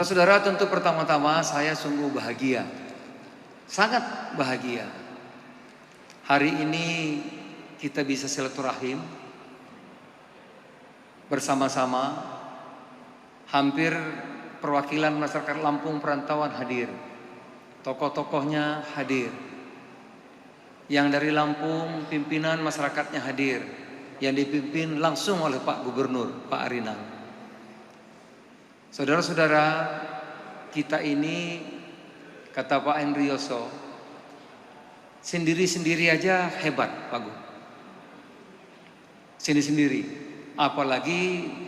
Saudara-saudara, tentu pertama-tama saya sungguh bahagia, sangat bahagia. Hari ini kita bisa silaturahim bersama-sama. Hampir perwakilan masyarakat Lampung perantauan hadir, tokoh-tokohnya hadir. Yang dari Lampung pimpinan masyarakatnya hadir, yang dipimpin langsung oleh Pak Gubernur, Pak Arinal. Saudara-saudara, kita ini, kata Pak Endrioso, sendiri-sendiri aja hebat, Pak Gu. Sendiri-sendiri, apalagi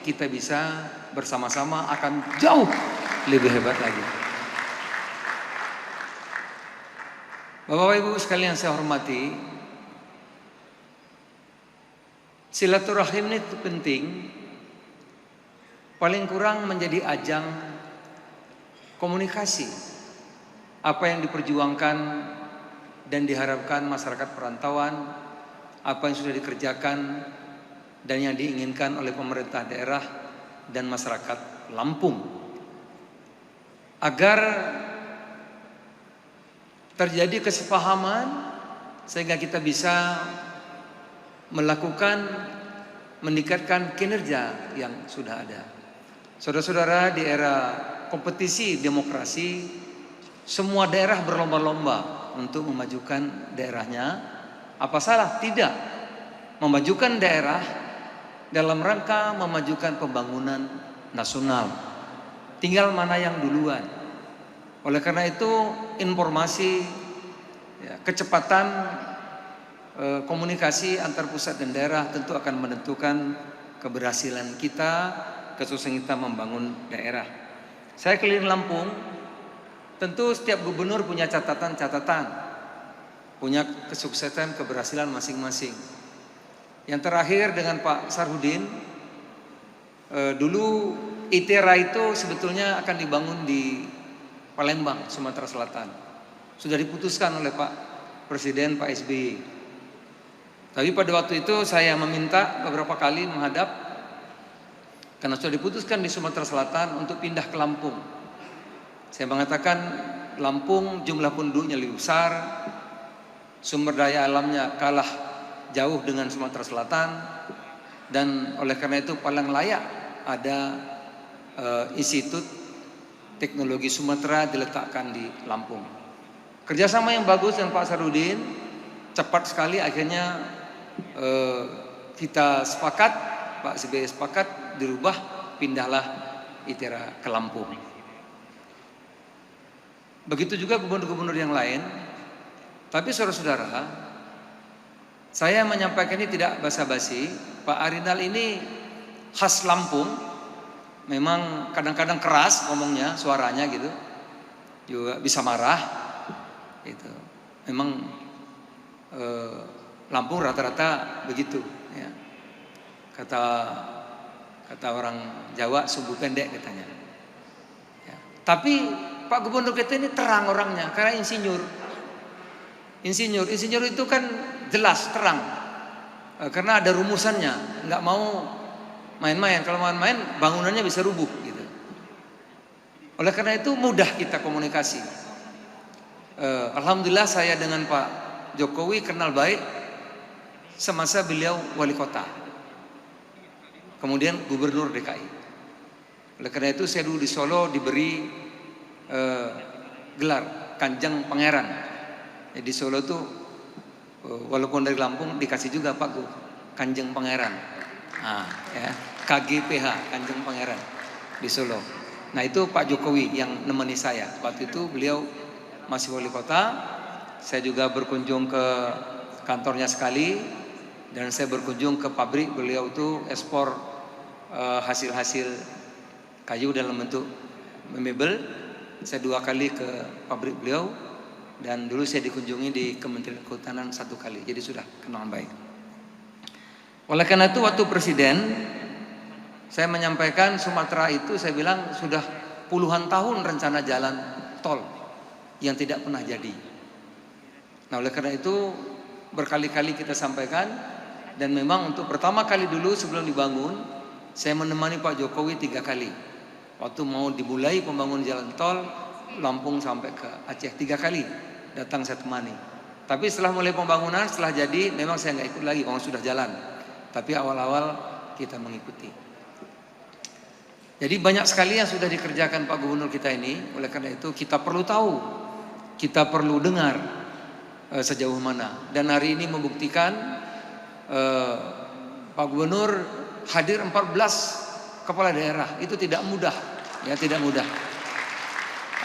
kita bisa bersama-sama akan jauh lebih hebat lagi. Bapak Ibu sekalian saya hormati, silaturahim itu penting. Paling kurang menjadi ajang komunikasi apa yang diperjuangkan dan diharapkan masyarakat perantauan, apa yang sudah dikerjakan dan yang diinginkan oleh pemerintah daerah dan masyarakat Lampung, agar terjadi kesepahaman sehingga kita bisa melakukan, meningkatkan kinerja yang sudah ada. Saudara-saudara, di era kompetisi demokrasi, semua daerah berlomba-lomba untuk memajukan daerahnya. Apa salah? Tidak. Memajukan daerah dalam rangka memajukan pembangunan nasional. Tinggal mana yang duluan. Oleh karena itu, informasi, kecepatan komunikasi antar pusat dan daerah tentu akan menentukan keberhasilan kita, kesuksesan kita membangun daerah. Saya keliling Lampung, tentu setiap gubernur punya catatan-catatan, punya kesuksesan, keberhasilan masing-masing. Yang terakhir dengan Pak Sarhudin, dulu ITERA itu sebetulnya akan dibangun di Palembang, Sumatera Selatan. Sudah diputuskan oleh Pak Presiden, Pak SBY. Tapi pada waktu itu saya meminta beberapa kali menghadap, karena sudah diputuskan di Sumatera Selatan untuk pindah ke Lampung. Saya mengatakan Lampung jumlah penduduknya lebih besar, sumber daya alamnya kalah jauh dengan Sumatera Selatan, dan oleh karena itu paling layak ada Institut Teknologi Sumatera diletakkan di Lampung. Kerjasama yang bagus dengan Pak Sarhudin, cepat sekali akhirnya kita sepakat, Pak SBY sepakat, dirubah, pindahlah ITERA ke Lampung. Begitu juga gubernur-gubernur yang lain. Tapi saudara-saudara, saya menyampaikan ini tidak basa-basi. Pak Arinal ini khas Lampung, memang kadang-kadang keras ngomongnya, suaranya gitu, juga bisa marah gitu. Memang Lampung rata-rata begitu ya. Kata orang Jawa, sumbu pendek katanya ya. Tapi Pak Gubernur kita ini terang orangnya, karena insinyur itu kan jelas, terang, karena ada rumusannya, nggak mau main-main. Kalau main-main bangunannya bisa rubuh gitu. Oleh karena itu mudah kita komunikasi. Alhamdulillah saya dengan Pak Jokowi kenal baik semasa beliau wali kota, kemudian gubernur DKI. Oleh karena itu saya dulu di Solo diberi gelar Kanjeng Pangeran. Di Solo tuh walaupun dari Lampung dikasih juga Pak Kanjeng Pangeran. Ya, KGPH, Kanjeng Pangeran di Solo. Nah itu Pak Jokowi yang nemeni saya. Waktu itu beliau masih wali kota. Saya juga berkunjung ke kantornya sekali, dan saya berkunjung ke pabrik beliau itu ekspor hasil-hasil kayu dalam bentuk mebel. Saya 2 kali ke pabrik beliau, dan dulu saya dikunjungi di Kementerian Kehutanan 1 kali. Jadi sudah kenal baik. Oleh karena itu waktu presiden saya menyampaikan Sumatera itu, saya bilang sudah puluhan tahun rencana jalan tol yang tidak pernah jadi. Nah oleh karena itu berkali-kali kita sampaikan, dan memang untuk pertama kali dulu sebelum dibangun saya menemani Pak Jokowi 3 kali Waktu mau dimulai pembangunan jalan tol Lampung sampai ke Aceh 3 kali datang saya temani. Tapi setelah mulai pembangunan, setelah jadi, memang saya nggak ikut lagi, orang sudah jalan. Tapi awal-awal kita mengikuti. Jadi banyak sekali yang sudah dikerjakan Pak Gubernur kita ini. Oleh karena itu kita perlu tahu, kita perlu dengar sejauh mana. Dan hari ini membuktikan Pak Gubernur hadir 14 kepala daerah. Itu tidak mudah, ya tidak mudah.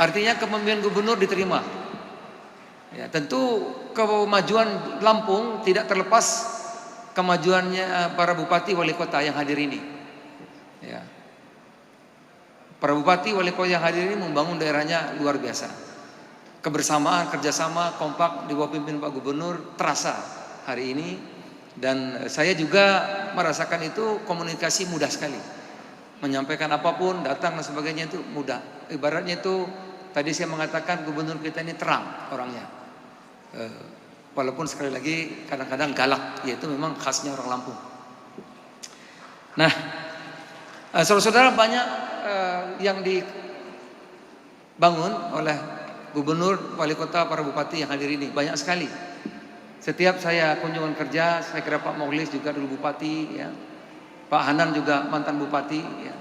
Artinya kepemimpinan gubernur diterima. Ya, tentu kemajuan Lampung tidak terlepas kemajuannya para bupati wali kota yang hadir ini. Ya. Para bupati wali kota yang hadir ini membangun daerahnya luar biasa. Kebersamaan, kerjasama, kompak di bawah pimpin Pak Gubernur terasa hari ini. Dan saya juga merasakan itu komunikasi mudah sekali. Menyampaikan apapun, datang dan sebagainya itu mudah. Ibaratnya itu tadi saya mengatakan gubernur kita ini terang orangnya. Walaupun sekali lagi kadang-kadang galak, yaitu memang khasnya orang Lampung. Nah, saudara-saudara, banyak yang dibangun oleh gubernur, wali kota, para bupati yang hadir ini, banyak sekali. Setiap saya kunjungan kerja, saya kira Pak Moghlis juga dulu bupati, ya. Pak Hanan juga mantan bupati, ya.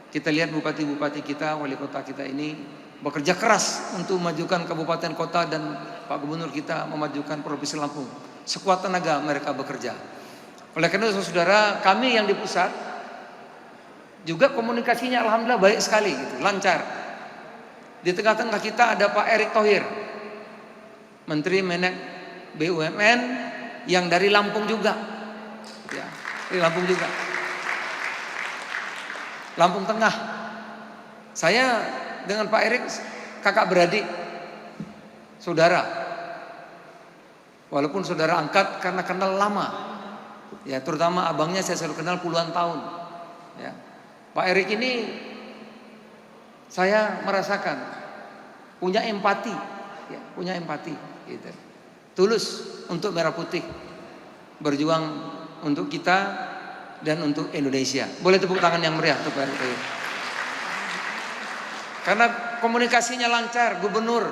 Kita lihat bupati-bupati kita, wali kota kita ini bekerja keras untuk memajukan kabupaten kota, dan Pak Gubernur kita memajukan Provinsi Lampung. Sekuat tenaga mereka bekerja. Oleh karena itu saudara, kami yang di pusat juga komunikasinya alhamdulillah baik sekali gitu, lancar. Di tengah-tengah kita ada Pak Erick Thohir, Menteri Menek BUMN yang dari Lampung juga. Ya, dari Lampung juga. Lampung Tengah. Saya dengan Pak Erick kakak beradik, saudara. Walaupun saudara angkat karena kenal lama, ya terutama abangnya saya selalu kenal puluhan tahun. Ya. Pak Erick ini saya merasakan punya empati, ya, punya empati, gitu. Tulus untuk merah putih, berjuang untuk kita dan untuk Indonesia. Boleh tepuk tangan yang meriah untuk Pak Erick. Karena komunikasinya lancar, gubernur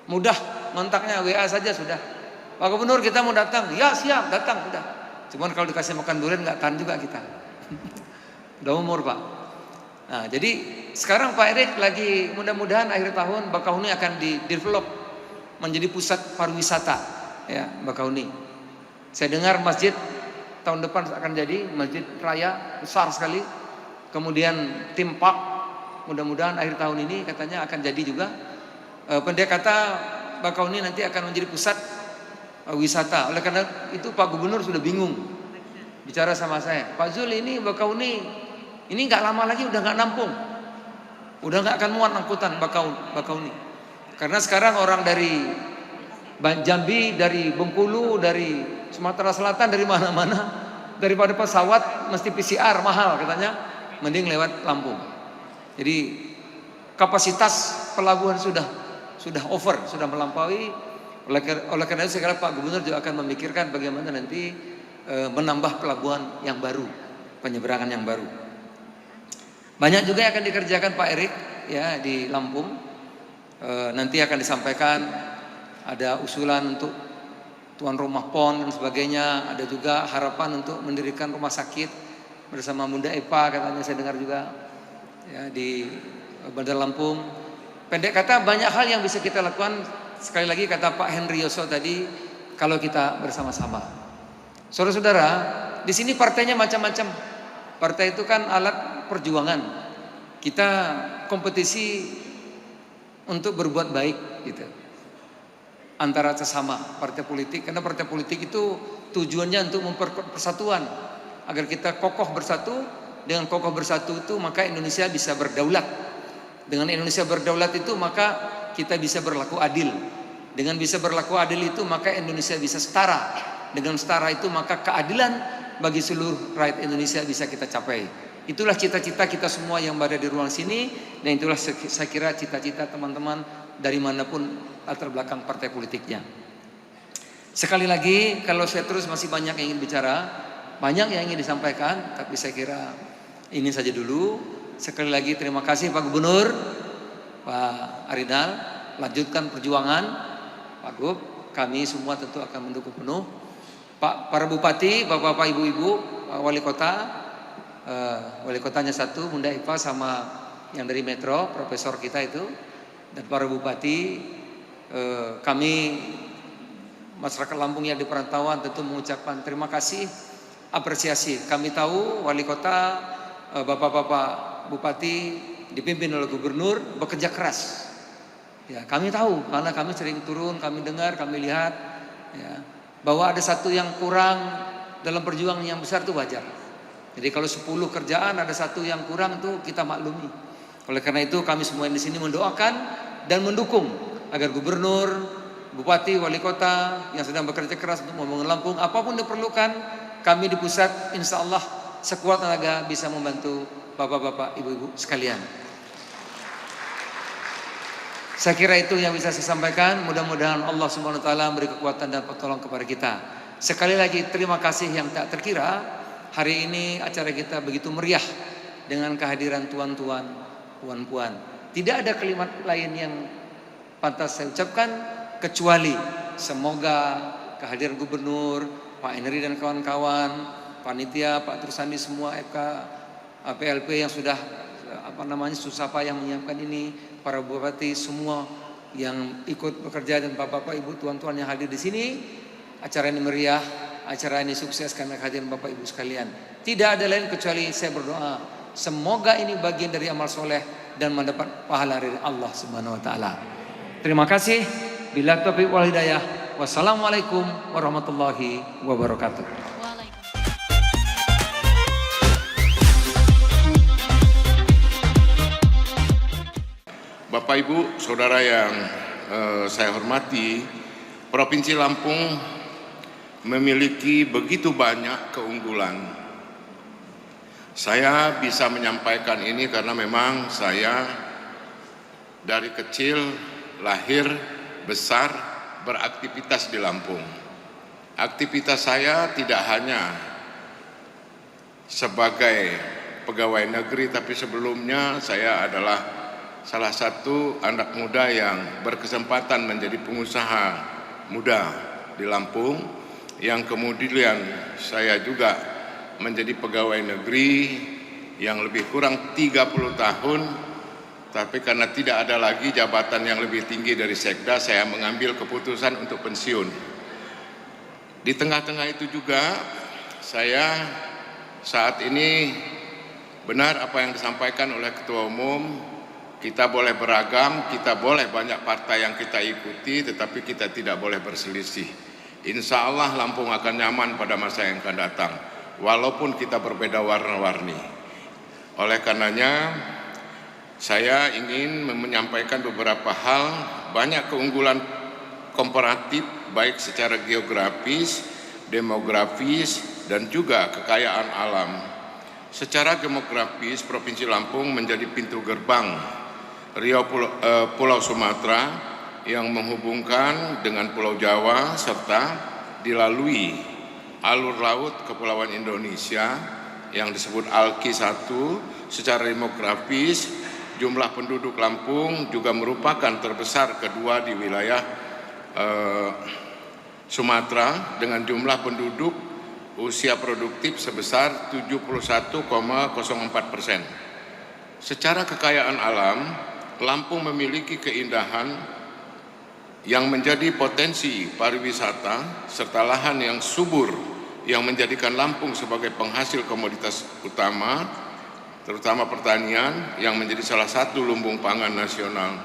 mudah, kontaknya WA saja sudah. Pak Gubernur kita mau datang, ya siap datang sudah. Cuman kalau dikasih makan durian nggak tahan juga kita. Udah umur Pak. Nah jadi sekarang Pak Erick lagi mudah-mudahan akhir tahun Bakahuni akan di-develop menjadi pusat pariwisata, ya Bakahuni. Saya dengar masjid tahun depan akan jadi masjid raya besar sekali. Kemudian tim park mudah-mudahan akhir tahun ini katanya akan jadi juga. Pendek kata Bakahuni nanti akan menjadi pusat wisata. Oleh karena itu Pak Gubernur sudah bingung bicara sama saya, Pak Zul ini Bakahuni ini nggak lama lagi udah nggak nampung, udah nggak akan muat angkutan Bakahuni. Karena sekarang orang dari Jambi, dari Bengkulu, dari Sumatera Selatan, dari mana-mana, daripada pesawat mesti PCR mahal katanya, mending lewat Lampung. Jadi kapasitas pelabuhan sudah over, sudah melampaui. Oleh karena itu saya kira Pak Gubernur juga akan memikirkan bagaimana nanti menambah pelabuhan yang baru, penyeberangan yang baru. Banyak juga yang akan dikerjakan Pak Erick ya di Lampung. Nanti akan disampaikan ada usulan untuk tuan rumah PON dan sebagainya. Ada juga harapan untuk mendirikan rumah sakit bersama Bunda Epa katanya saya dengar juga. Ya, di Bandar Lampung. Pendek kata banyak hal yang bisa kita lakukan. Sekali lagi kata Pak Henry Yoso tadi, kalau kita bersama-sama. Saudara-saudara, di sini partainya macam-macam. Partai itu kan alat perjuangan. Kita kompetisi untuk berbuat baik gitu. Antara sesama partai politik, karena partai politik itu tujuannya untuk memperkuat persatuan agar kita kokoh bersatu. Dengan kokoh bersatu itu maka Indonesia bisa berdaulat. Dengan Indonesia berdaulat itu maka kita bisa berlaku adil. Dengan bisa berlaku adil itu maka Indonesia bisa setara. Dengan setara itu maka keadilan bagi seluruh rakyat Indonesia bisa kita capai. Itulah cita-cita kita semua yang berada di ruang sini. Dan itulah saya kira cita-cita teman-teman dari manapun latar belakang partai politiknya. Sekali lagi, kalau saya terus masih banyak yang ingin bicara, banyak yang ingin disampaikan, tapi saya kira ini saja dulu. Sekali lagi terima kasih Pak Gubernur, Pak Arinal, lanjutkan perjuangan. Pak Gub, kami semua tentu akan mendukung penuh. Pak, para bupati, bapak-bapak, ibu-ibu, Pak Wali Kota, wali kotanya satu, Bunda Ipa, sama yang dari Metro, profesor kita itu, dan para bupati, kami masyarakat Lampung yang di perantauan tentu mengucapkan terima kasih, apresiasi. Kami tahu wali kota, bapak-bapak bupati dipimpin oleh gubernur bekerja keras. Ya, kami tahu karena kami sering turun, kami dengar, kami lihat, ya, bahwa ada satu yang kurang dalam perjuangan yang besar itu wajar. Jadi kalau 10 kerjaan ada satu yang kurang itu kita maklumi. Oleh karena itu kami semua di sini mendoakan dan mendukung agar gubernur, bupati, wali kota yang sedang bekerja keras untuk membangun Lampung, apapun diperlukan, kami di pusat insya Allah sekuat tenaga bisa membantu bapak-bapak, ibu-ibu sekalian. Saya kira itu yang bisa saya sampaikan. Mudah-mudahan Allah Subhanahu wa taala memberi kekuatan dan pertolongan kepada kita. Sekali lagi terima kasih yang tak terkira. Hari ini acara kita begitu meriah dengan kehadiran tuan-tuan, puan-puan. Tidak ada kalimat lain yang pantas saya ucapkan kecuali semoga kehadiran gubernur, Pak Henry dan kawan-kawan, panitia, Pak Trusandi, semua FK, PLP yang sudah susah payah menyiapkan ini, para bupati semua yang ikut bekerja dan bapak-bapak, ibu, tuan-tuan yang hadir di sini. Acara ini meriah, acara ini sukses karena kehadiran bapak ibu sekalian. Tidak ada lain kecuali saya berdoa semoga ini bagian dari amal soleh dan mendapat pahala dari Allah Subhanahu wa taala. Terima kasih. Bila taufiq wal hidayah. Wassalamualaikum warahmatullahi wabarakatuh. Bapak Ibu, Saudara yang saya hormati, Provinsi Lampung memiliki begitu banyak keunggulan. Saya bisa menyampaikan ini karena memang saya dari kecil lahir, besar, beraktivitas di Lampung. Aktivitas saya tidak hanya sebagai pegawai negeri, tapi sebelumnya saya adalah salah satu anak muda yang berkesempatan menjadi pengusaha muda di Lampung, yang kemudian saya juga menjadi pegawai negeri yang lebih kurang 30 tahun, tapi karena tidak ada lagi jabatan yang lebih tinggi dari Sekda, saya mengambil keputusan untuk pensiun. Di tengah-tengah itu juga saya saat ini benar apa yang disampaikan oleh Ketua Umum. Kita boleh beragam, kita boleh banyak partai yang kita ikuti, tetapi kita tidak boleh berselisih. Insya Allah Lampung akan nyaman pada masa yang akan datang, walaupun kita berbeda warna-warni. Oleh karenanya, saya ingin menyampaikan beberapa hal, banyak keunggulan komparatif, baik secara geografis, demografis, dan juga kekayaan alam. Secara demografis, Provinsi Lampung menjadi pintu gerbang Riau Pulau Sumatera yang menghubungkan dengan Pulau Jawa serta dilalui alur laut Kepulauan Indonesia yang disebut ALKI 1. Secara demografis, jumlah penduduk Lampung juga merupakan terbesar kedua di wilayah Sumatera dengan jumlah penduduk usia produktif sebesar 71,04%. Secara kekayaan alam, Lampung memiliki keindahan yang menjadi potensi pariwisata serta lahan yang subur yang menjadikan Lampung sebagai penghasil komoditas utama, terutama pertanian yang menjadi salah satu lumbung pangan nasional.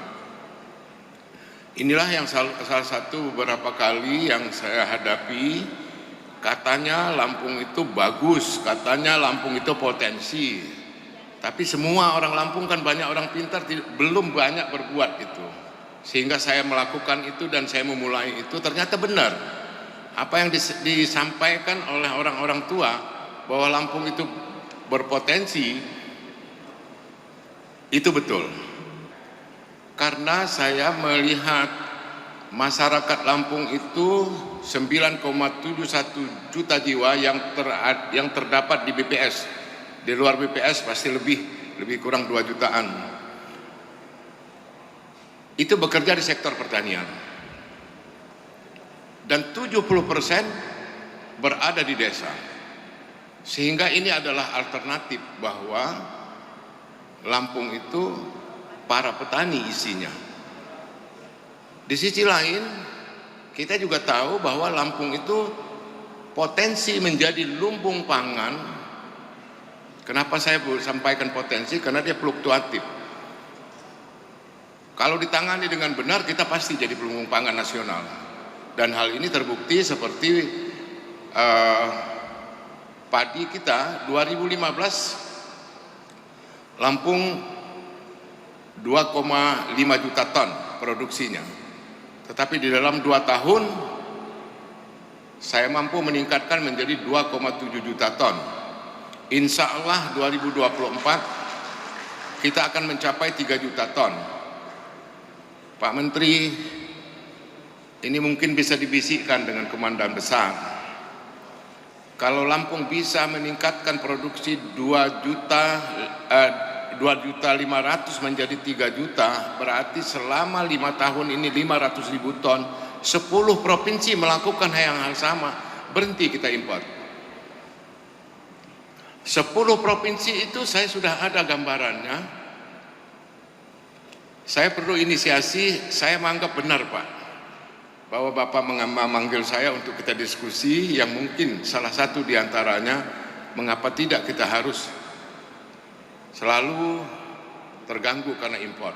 Inilah yang salah satu beberapa kali yang saya hadapi, katanya Lampung itu bagus, katanya Lampung itu potensi. Tapi semua orang Lampung kan banyak orang pintar, belum banyak berbuat itu. Sehingga saya melakukan itu dan saya memulai itu, ternyata benar. Apa yang disampaikan oleh orang-orang tua, bahwa Lampung itu berpotensi, itu betul. Karena saya melihat masyarakat Lampung itu 9,71 juta jiwa yang terdapat di BPS. Di luar BPS pasti lebih lebih kurang 2 jutaan. Itu bekerja di sektor pertanian. Dan 70% berada di desa. Sehingga ini adalah alternatif bahwa Lampung itu para petani isinya. Di sisi lain, kita juga tahu bahwa Lampung itu potensi menjadi lumbung pangan. Kenapa saya sampaikan potensi? Karena dia fluktuatif. Kalau ditangani dengan benar, kita pasti jadi lumbung pangan nasional. Dan hal ini terbukti seperti padi kita 2015 Lampung 2,5 juta ton produksinya. Tetapi di dalam 2 tahun saya mampu meningkatkan menjadi 2,7 juta ton. Insya Allah 2024 kita akan mencapai 3 juta ton. Pak Menteri, ini mungkin bisa dibisikkan dengan komandan besar. Kalau Lampung bisa meningkatkan produksi 2.500.000 menjadi 3 juta, berarti selama 5 tahun ini 500.000 ton, 10 provinsi melakukan hal sama, berhenti kita impor. 10 provinsi itu saya sudah ada gambarannya. Saya perlu inisiasi, saya menganggap benar Pak, bahwa Bapak memanggil saya untuk kita diskusi, yang mungkin salah satu diantaranya, mengapa tidak kita harus selalu terganggu karena impor.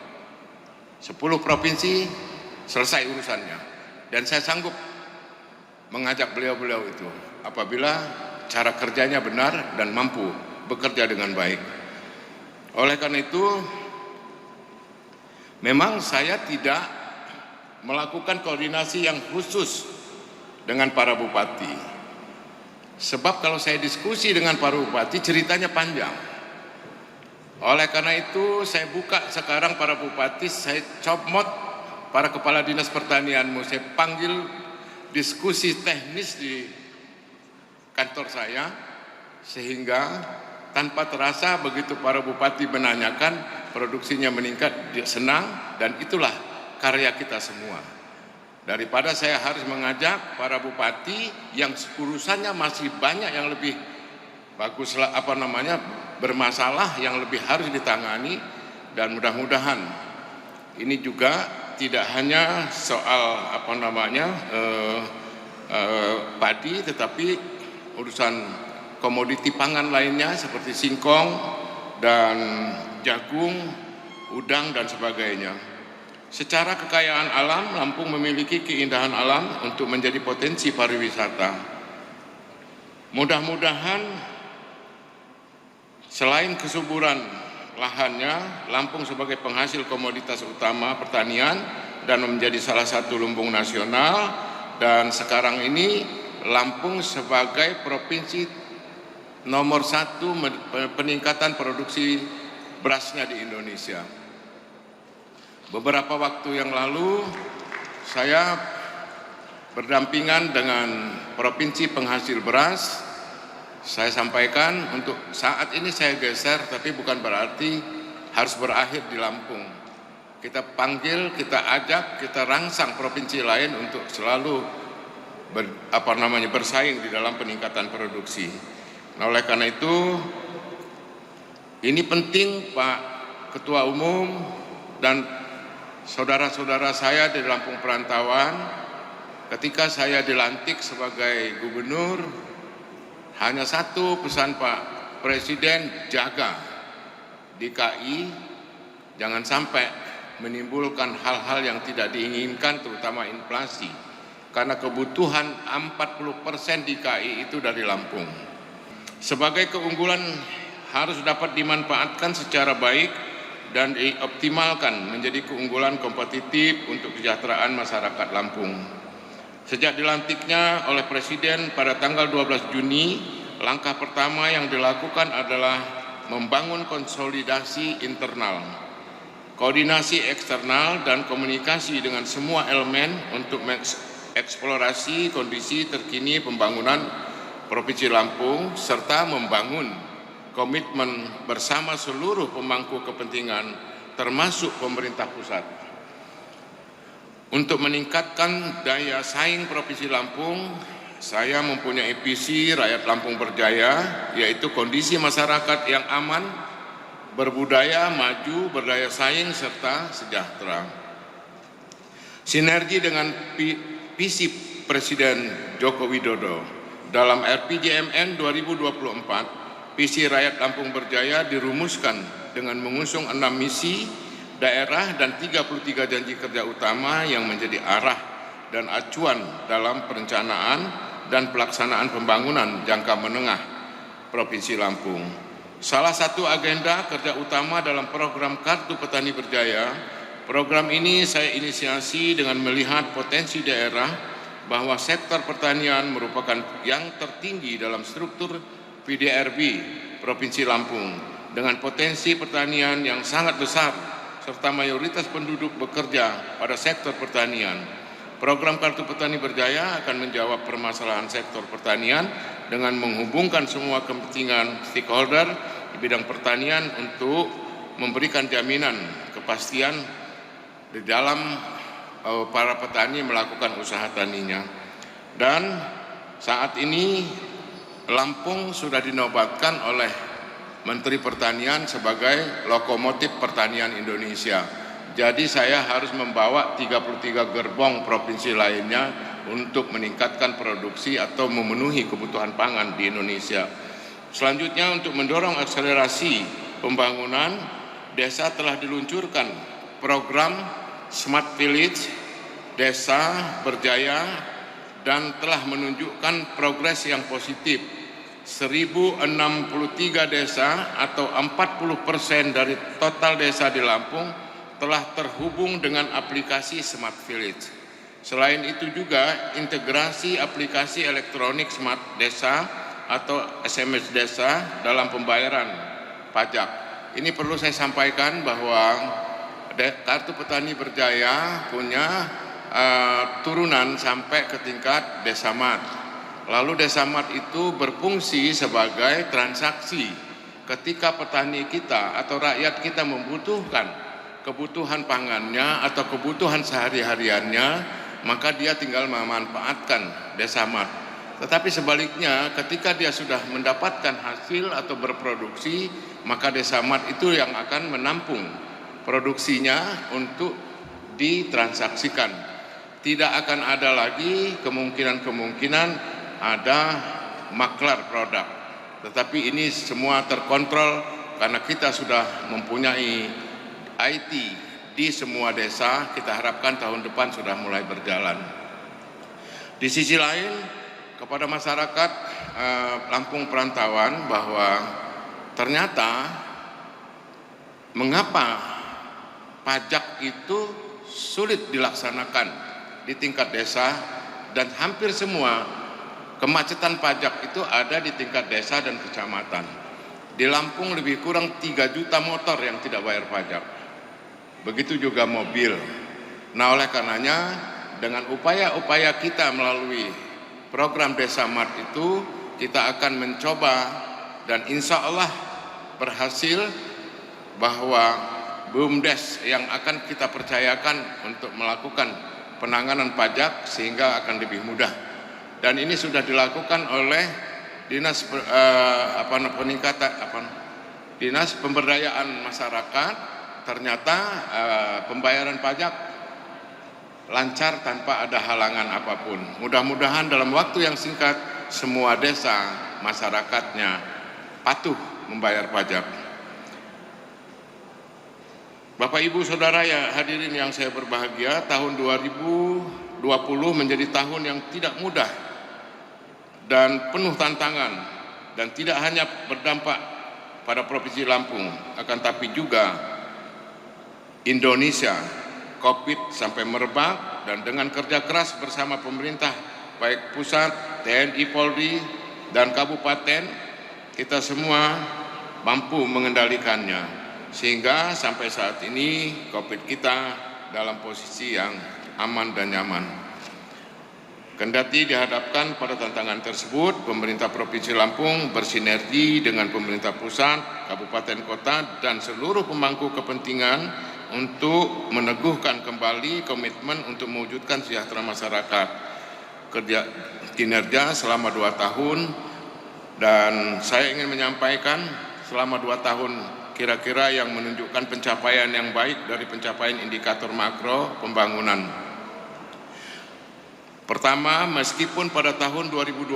10 provinsi selesai urusannya. Dan saya sanggup mengajak beliau-beliau itu apabila cara kerjanya benar dan mampu bekerja dengan baik. Oleh karena itu, memang saya tidak melakukan koordinasi yang khusus dengan para bupati. Sebab kalau saya diskusi dengan para bupati, ceritanya panjang. Oleh karena itu, saya buka sekarang para bupati, saya comot para kepala dinas pertanianmu, saya panggil diskusi teknis di kantor saya, sehingga tanpa terasa begitu para bupati menanyakan, produksinya meningkat, dia senang, dan itulah karya kita semua. Daripada saya harus mengajak para bupati yang urusannya masih banyak yang lebih bagus, bermasalah, yang lebih harus ditangani, dan mudah-mudahan ini juga tidak hanya soal padi, tetapi urusan komoditi pangan lainnya seperti singkong dan jagung, udang dan sebagainya. Secara kekayaan alam, Lampung memiliki keindahan alam untuk menjadi potensi pariwisata. Mudah-mudahan selain kesuburan lahannya, Lampung sebagai penghasil komoditas utama pertanian dan menjadi salah satu lumbung nasional, dan sekarang ini Lampung sebagai provinsi nomor 1 peningkatan produksi berasnya di Indonesia. Beberapa waktu yang lalu saya berdampingan dengan provinsi penghasil beras. Saya sampaikan untuk saat ini saya geser, tapi bukan berarti harus berakhir di Lampung. Kita panggil, kita ajak, kita rangsang provinsi lain untuk selalu bersaing di dalam peningkatan produksi. Nah, oleh karena itu ini penting Pak Ketua Umum dan saudara-saudara saya di Lampung Perantauan. Ketika saya dilantik sebagai gubernur, hanya satu pesan Pak Presiden, jaga DKI jangan sampai menimbulkan hal-hal yang tidak diinginkan, terutama inflasi, karena kebutuhan 40% DKI itu dari Lampung. Sebagai keunggulan harus dapat dimanfaatkan secara baik dan dioptimalkan menjadi keunggulan kompetitif untuk kesejahteraan masyarakat Lampung. Sejak dilantiknya oleh Presiden pada tanggal 12 Juni, langkah pertama yang dilakukan adalah membangun konsolidasi internal, koordinasi eksternal, dan komunikasi dengan semua elemen untuk mengeksplorasi kondisi terkini pembangunan Provinsi Lampung, serta membangun komitmen bersama seluruh pemangku kepentingan termasuk pemerintah pusat untuk meningkatkan daya saing Provinsi Lampung. Saya mempunyai visi rakyat Lampung berjaya, yaitu kondisi masyarakat yang aman, berbudaya, maju, berdaya saing, serta sejahtera. Sinergi dengan visi Presiden Joko Widodo dalam RPJMN 2024, visi rakyat Lampung berjaya dirumuskan dengan mengusung 6 misi daerah dan 33 janji kerja utama yang menjadi arah dan acuan dalam perencanaan dan pelaksanaan pembangunan jangka menengah Provinsi Lampung. Salah satu agenda kerja utama dalam program Kartu Petani Berjaya, program ini saya inisiasi dengan melihat potensi daerah bahwa sektor pertanian merupakan yang tertinggi dalam struktur PDRB Provinsi Lampung dengan potensi pertanian yang sangat besar serta mayoritas penduduk bekerja pada sektor pertanian. Program Kartu Petani Berjaya akan menjawab permasalahan sektor pertanian dengan menghubungkan semua kepentingan stakeholder di bidang pertanian untuk memberikan jaminan kepastian di dalam para petani melakukan usaha taninya. Dan saat ini Lampung sudah dinobatkan oleh Menteri Pertanian sebagai lokomotif pertanian Indonesia. Jadi saya harus membawa 33 gerbong provinsi lainnya untuk meningkatkan produksi atau memenuhi kebutuhan pangan di Indonesia. Selanjutnya, untuk mendorong akselerasi pembangunan desa telah diluncurkan program Smart Village Desa Berjaya dan telah menunjukkan progres yang positif. 1063 desa atau 40% dari total desa di Lampung telah terhubung dengan aplikasi Smart Village. Selain itu juga integrasi aplikasi elektronik Smart Desa atau SMS Desa dalam pembayaran pajak. Ini perlu saya sampaikan bahwa Kartu Petani Berjaya punya turunan sampai ke tingkat Desa Mat. Lalu Desa Mat itu berfungsi sebagai transaksi ketika petani kita atau rakyat kita membutuhkan kebutuhan pangannya atau kebutuhan sehari-hariannya, maka dia tinggal memanfaatkan Desa Mat. Tetapi sebaliknya, ketika dia sudah mendapatkan hasil atau berproduksi, maka Desa Mat itu yang akan menampung produksinya untuk ditransaksikan. Tidak akan ada lagi kemungkinan ada maklar produk. Tetapi ini semua terkontrol karena kita sudah mempunyai IT di semua desa. Kita harapkan tahun depan sudah mulai berjalan. Di sisi lain, kepada masyarakat Lampung perantauan bahwa ternyata mengapa pajak itu sulit dilaksanakan di tingkat desa dan hampir semua kemacetan pajak itu ada di tingkat desa dan kecamatan. Di Lampung lebih kurang 3 juta motor yang tidak bayar pajak. Begitu juga mobil. Nah, oleh karenanya dengan upaya-upaya kita melalui program Desa Mart itu, kita akan mencoba dan insya Allah berhasil bahwa BUMDes yang akan kita percayakan untuk melakukan penanganan pajak sehingga akan lebih mudah. Dan ini sudah dilakukan oleh Dinas Dinas Pemberdayaan Masyarakat. Ternyata pembayaran pajak lancar tanpa ada halangan apapun. Mudah-mudahan dalam waktu yang singkat semua desa masyarakatnya patuh membayar pajak. Bapak Ibu Saudara ya hadirin yang saya berbahagia, tahun 2020 menjadi tahun yang tidak mudah dan penuh tantangan dan tidak hanya berdampak pada Provinsi Lampung, akan tapi juga Indonesia. COVID sampai merebak dan dengan kerja keras bersama pemerintah baik pusat, TNI, Polri dan kabupaten, kita semua mampu mengendalikannya sehingga sampai saat ini COVID kita dalam posisi yang aman dan nyaman. Kendati dihadapkan pada tantangan tersebut, pemerintah Provinsi Lampung bersinergi dengan pemerintah pusat, kabupaten kota, dan seluruh pemangku kepentingan untuk meneguhkan kembali komitmen untuk mewujudkan sejahtera masyarakat. Kinerja selama 2 tahun, dan saya ingin menyampaikan selama 2 tahun kira-kira yang menunjukkan pencapaian yang baik dari pencapaian indikator makro pembangunan. Pertama, meskipun pada tahun 2020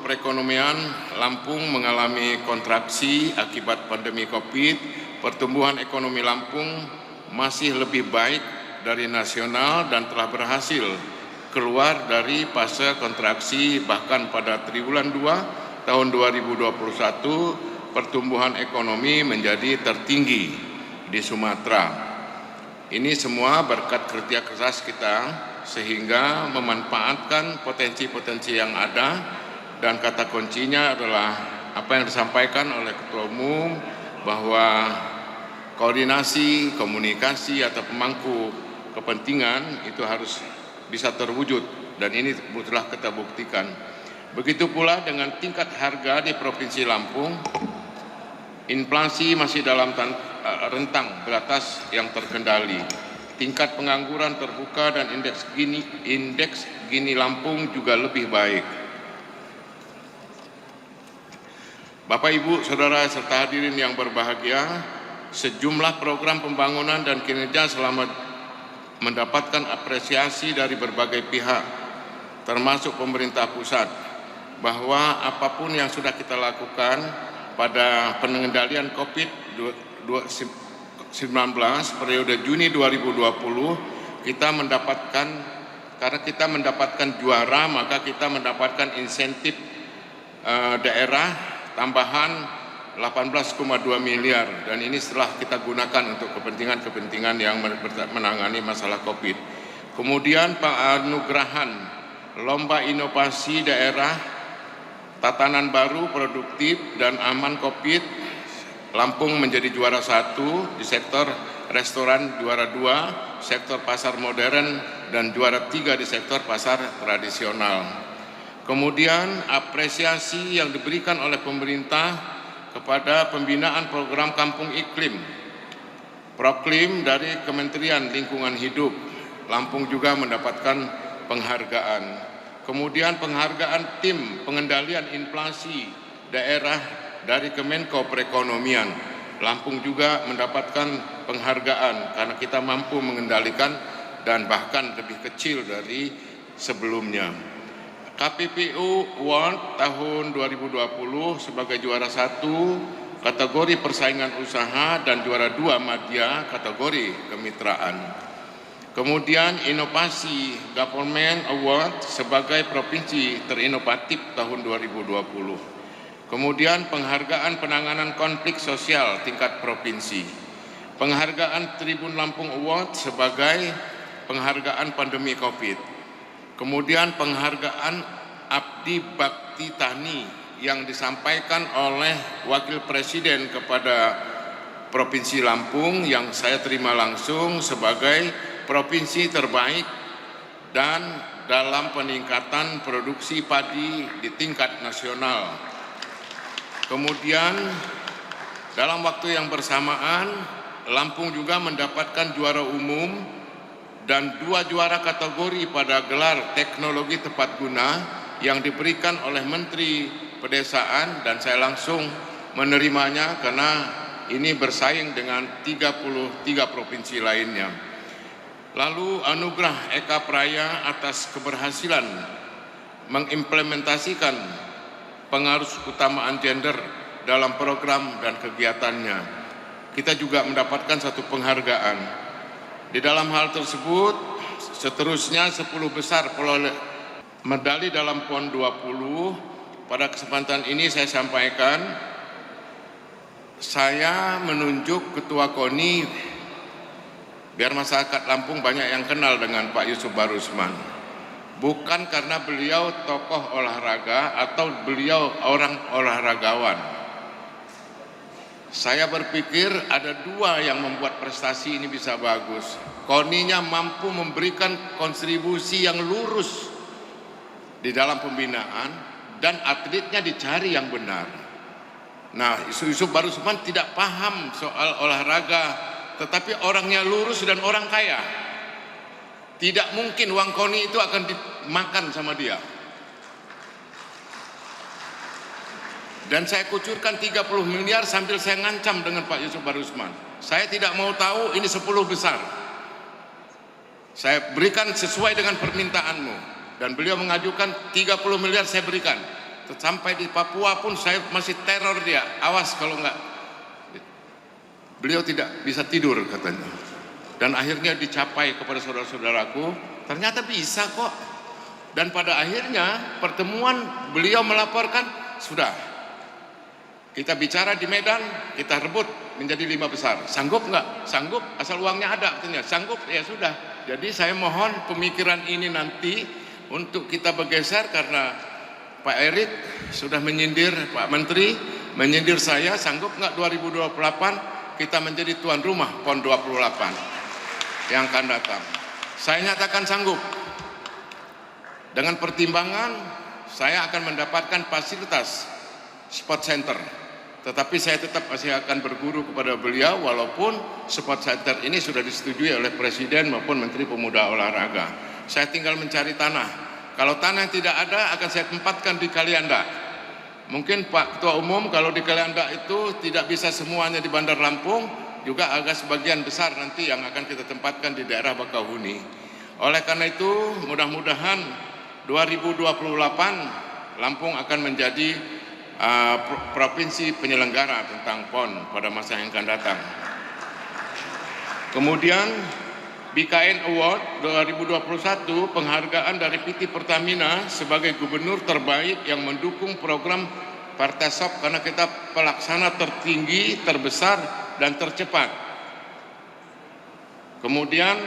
perekonomian Lampung mengalami kontraksi akibat pandemi Covid, pertumbuhan ekonomi Lampung masih lebih baik dari nasional dan telah berhasil keluar dari fase kontraksi. Bahkan pada triwulan 2 tahun 2021 pertumbuhan ekonomi menjadi tertinggi di Sumatera. Ini semua berkat kerja keras kita, sehingga memanfaatkan potensi-potensi yang ada, dan kata kuncinya adalah apa yang disampaikan oleh Ketua Umum bahwa koordinasi, komunikasi atau pemangku kepentingan itu harus bisa terwujud, dan ini telah kita buktikan. Begitu pula dengan tingkat harga di Provinsi Lampung, inflasi masih dalam rentang batas yang terkendali. Tingkat pengangguran terbuka dan indeks Gini Lampung juga lebih baik. Bapak, Ibu, Saudara, serta hadirin yang berbahagia, sejumlah program pembangunan dan kinerja selama mendapatkan apresiasi dari berbagai pihak, termasuk pemerintah pusat, bahwa apapun yang sudah kita lakukan pada pengendalian COVID-19 periode Juni 2020, kita mendapatkan, karena kita mendapatkan juara, maka kita mendapatkan insentif daerah tambahan 18,2 miliar, dan ini setelah kita gunakan untuk kepentingan-kepentingan yang menangani masalah COVID. Kemudian penganugerahan lomba inovasi daerah tatanan baru, produktif, dan aman COVID. Lampung menjadi juara 1 di sektor restoran, juara 2 sektor pasar modern, dan juara 3 di sektor pasar tradisional. Kemudian apresiasi yang diberikan oleh pemerintah kepada pembinaan program Kampung Iklim, Proklim dari Kementerian Lingkungan Hidup. Lampung juga mendapatkan penghargaan. Kemudian penghargaan tim pengendalian inflasi daerah dari Kemenko Perekonomian. Lampung juga mendapatkan penghargaan karena kita mampu mengendalikan dan bahkan lebih kecil dari sebelumnya. KPPU Award tahun 2020 sebagai juara 1 kategori persaingan usaha dan juara 2 Madya kategori kemitraan. Kemudian Inovasi Government Award sebagai provinsi terinovatif tahun 2020. Kemudian penghargaan penanganan konflik sosial tingkat provinsi. Penghargaan Tribun Lampung Award sebagai penghargaan pandemi COVID. Kemudian penghargaan Abdi Bakti Tani yang disampaikan oleh Wakil Presiden kepada Provinsi Lampung, yang saya terima langsung sebagai provinsi terbaik dan dalam peningkatan produksi padi di tingkat nasional. Kemudian dalam waktu yang bersamaan, Lampung juga mendapatkan juara umum dan 2 juara kategori pada gelar teknologi tepat guna yang diberikan oleh Menteri Pedesaan, dan saya langsung menerimanya karena ini bersaing dengan 33 provinsi lainnya. Lalu anugerah Eka Praya atas keberhasilan mengimplementasikan pengaruh keutamaan gender dalam program dan kegiatannya. Kita juga mendapatkan satu penghargaan. Di dalam hal tersebut, seterusnya 10 besar medali dalam PON 20. Pada kesempatan ini saya sampaikan, saya menunjuk Ketua KONI biar masyarakat Lampung banyak yang kenal dengan Pak Yusuf Barusman. Bukan karena beliau tokoh olahraga atau beliau orang olahragawan. Saya berpikir ada 2 yang membuat prestasi ini bisa bagus. KONI-nya mampu memberikan kontribusi yang lurus di dalam pembinaan dan atletnya dicari yang benar. Nah, Yusuf Barusman tidak paham soal olahraga, tetapi orangnya lurus dan orang kaya. Tidak mungkin uang KONI itu akan dimakan sama dia. Dan saya kucurkan 30 miliar sambil saya ngancam dengan Pak Yusuf Barusman. Saya tidak mau tahu ini 10 besar. Saya berikan sesuai dengan permintaanmu. Dan beliau mengajukan 30 miliar saya berikan. Sampai di Papua pun saya masih teror dia. Awas kalau enggak. Beliau tidak bisa tidur katanya. Dan akhirnya dicapai kepada saudara-saudaraku. Ternyata bisa kok. Dan pada akhirnya pertemuan beliau melaporkan, sudah. Kita bicara di Medan, kita rebut menjadi 5 besar. Sanggup nggak? Sanggup, asal uangnya ada katanya. Sanggup, ya sudah. Jadi saya mohon pemikiran ini nanti untuk kita bergeser karena Pak Erik sudah menyindir Pak Menteri, menyindir saya, sanggup nggak 2028 kita menjadi tuan rumah PON 28 yang akan datang. Saya nyatakan sanggup. Dengan pertimbangan saya akan mendapatkan fasilitas sport center. Tetapi saya tetap masih akan berguru kepada beliau walaupun sport center ini sudah disetujui oleh Presiden maupun Menteri Pemuda Olahraga. Saya tinggal mencari tanah. Kalau tanah tidak ada akan saya tempatkan di Kalianda. Mungkin Pak Ketua Umum kalau di Kalianda itu tidak bisa semuanya di Bandar Lampung, juga agak sebagian besar nanti yang akan kita tempatkan di daerah Bakauheni. Oleh karena itu mudah-mudahan 2028 Lampung akan menjadi provinsi penyelenggara tentang PON pada masa yang akan datang. Kemudian BKN Award 2021 penghargaan dari PT Pertamina sebagai gubernur terbaik yang mendukung program Partasop karena kita pelaksana tertinggi, terbesar dan tercepat. Kemudian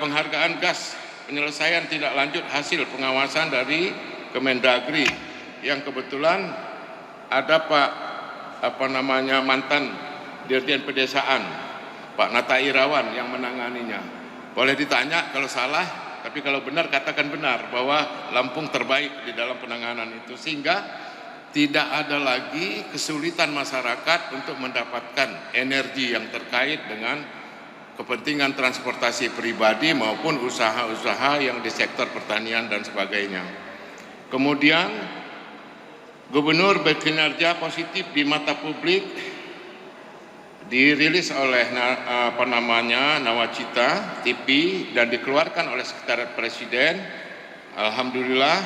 penghargaan gas penyelesaian tidak lanjut hasil pengawasan dari Kemendagri yang kebetulan ada mantan Dirjen Pedesaan Pak Nata Irawan yang menanganinya. Boleh ditanya kalau salah, tapi kalau benar katakan benar bahwa Lampung terbaik di dalam penanganan itu, sehingga tidak ada lagi kesulitan masyarakat untuk mendapatkan energi yang terkait dengan kepentingan transportasi pribadi maupun usaha-usaha yang di sektor pertanian dan sebagainya. Kemudian Gubernur berkinerja positif di mata publik dirilis oleh Nawacita TV dan dikeluarkan oleh Sekretariat Presiden. Alhamdulillah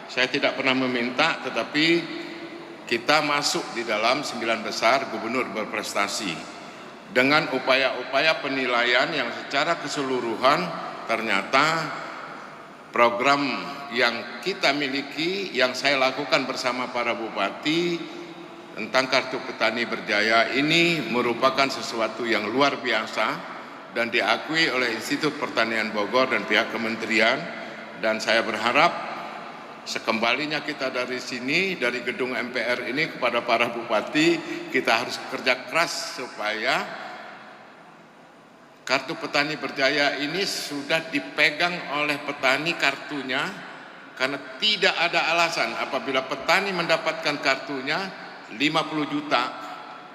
saya tidak pernah meminta, tetapi kita masuk di dalam 9 besar gubernur berprestasi dengan upaya-upaya penilaian yang secara keseluruhan ternyata program yang kita miliki, yang saya lakukan bersama para bupati tentang Kartu Petani Berjaya ini merupakan sesuatu yang luar biasa dan diakui oleh Institut Pertanian Bogor dan pihak kementerian. Dan saya berharap sekembalinya kita dari sini, dari gedung MPR ini, kepada para bupati, kita harus kerja keras supaya Kartu Petani Berjaya ini sudah dipegang oleh petani kartunya, karena tidak ada alasan apabila petani mendapatkan kartunya 50 juta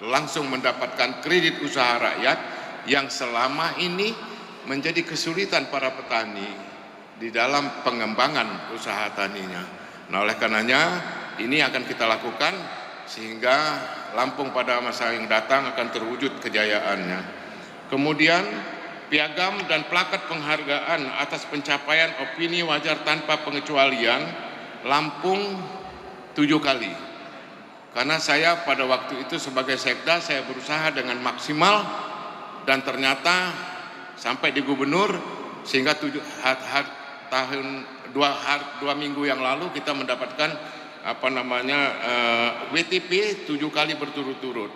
langsung mendapatkan kredit usaha rakyat yang selama ini menjadi kesulitan para petani di dalam pengembangan usaha taninya. Nah, oleh karenanya ini akan kita lakukan sehingga Lampung pada masa yang datang akan terwujud kejayaannya. Kemudian piagam dan plakat penghargaan atas pencapaian opini wajar tanpa pengecualian Lampung 7 kali. Karena saya pada waktu itu sebagai sekda saya berusaha dengan maksimal dan ternyata sampai di gubernur, sehingga dua minggu yang lalu kita mendapatkan WTP 7 kali berturut-turut.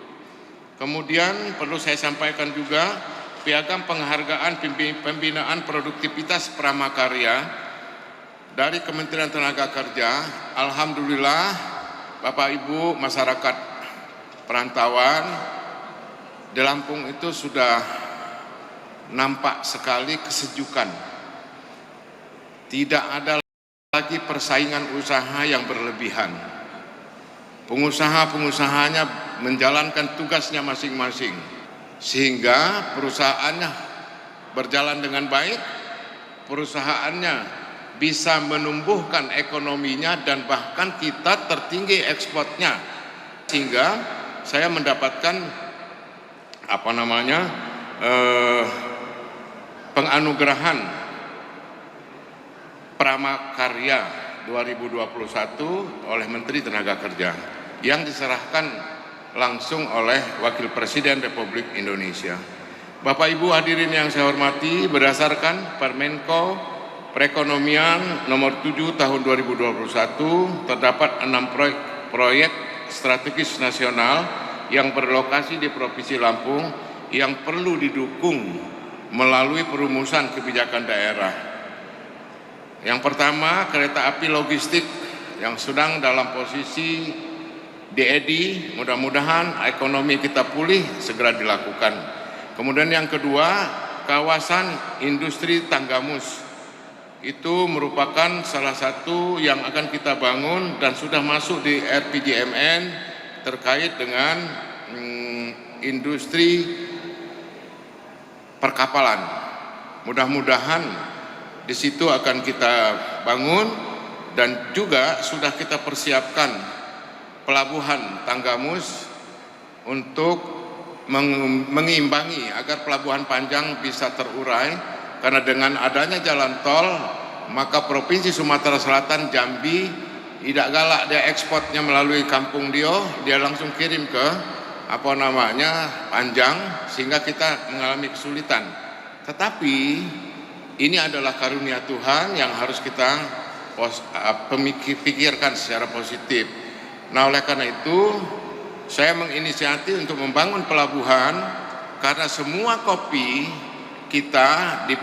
Kemudian perlu saya sampaikan juga piagam penghargaan pembinaan produktivitas prakarya dari Kementerian Tenaga Kerja. Alhamdulillah Bapak Ibu masyarakat perantauan di Lampung itu sudah nampak sekali kesejukan. Tidak ada lagi persaingan usaha yang berlebihan. Pengusaha-pengusahanya menjalankan tugasnya masing-masing, sehingga perusahaannya berjalan dengan baik, perusahaannya bisa menumbuhkan ekonominya, dan bahkan kita tertinggi ekspornya. Sehingga saya mendapatkan penganugerahan Pramakarya 2021 oleh Menteri Tenaga Kerja yang diserahkan langsung oleh Wakil Presiden Republik Indonesia. Bapak Ibu hadirin yang saya hormati, berdasarkan Permenko Perekonomian nomor 7 tahun 2021 terdapat 6 proyek strategis nasional yang berlokasi di Provinsi Lampung yang perlu didukung melalui perumusan kebijakan daerah. Yang pertama, kereta api logistik yang sedang dalam posisi diedi, mudah-mudahan ekonomi kita pulih segera dilakukan. Kemudian yang kedua, kawasan industri Tanggamus. Itu merupakan salah satu yang akan kita bangun dan sudah masuk di RPJMN terkait dengan industri perkapalan. Mudah-mudahan di situ akan kita bangun, dan juga sudah kita persiapkan pelabuhan Tanggamus untuk mengimbangi agar pelabuhan panjang bisa terurai, karena dengan adanya jalan tol maka Provinsi Sumatera Selatan, Jambi, tidak galak dia ekspornya melalui kampung dia langsung kirim ke Panjang, sehingga kita mengalami kesulitan. Tetapi ini adalah karunia Tuhan yang harus kita pikirkan secara positif. Nah, oleh karena itu saya menginisiasi untuk membangun pelabuhan, karena semua kopi kita di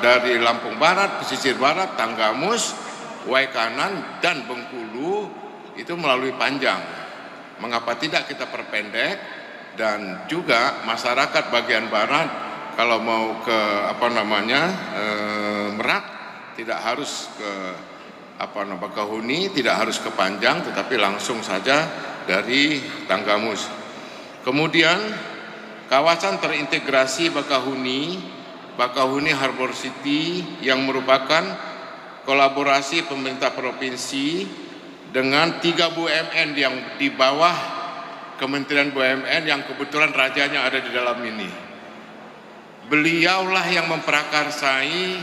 dari Lampung Barat, pesisir barat, Tanggamus, Waikanan, dan Bengkulu itu melalui Panjang. Mengapa tidak kita perpendek, dan juga masyarakat bagian barat kalau mau ke Merak tidak harus ke Bakahuni, tidak harus ke Panjang, tetapi langsung saja dari Tanggamus. Kemudian kawasan terintegrasi Bakahuni Harbor City yang merupakan kolaborasi pemerintah provinsi dengan 3 BUMN yang di bawah Kementerian BUMN, yang kebetulan rajanya ada di dalam ini. Beliaulah yang memprakarsai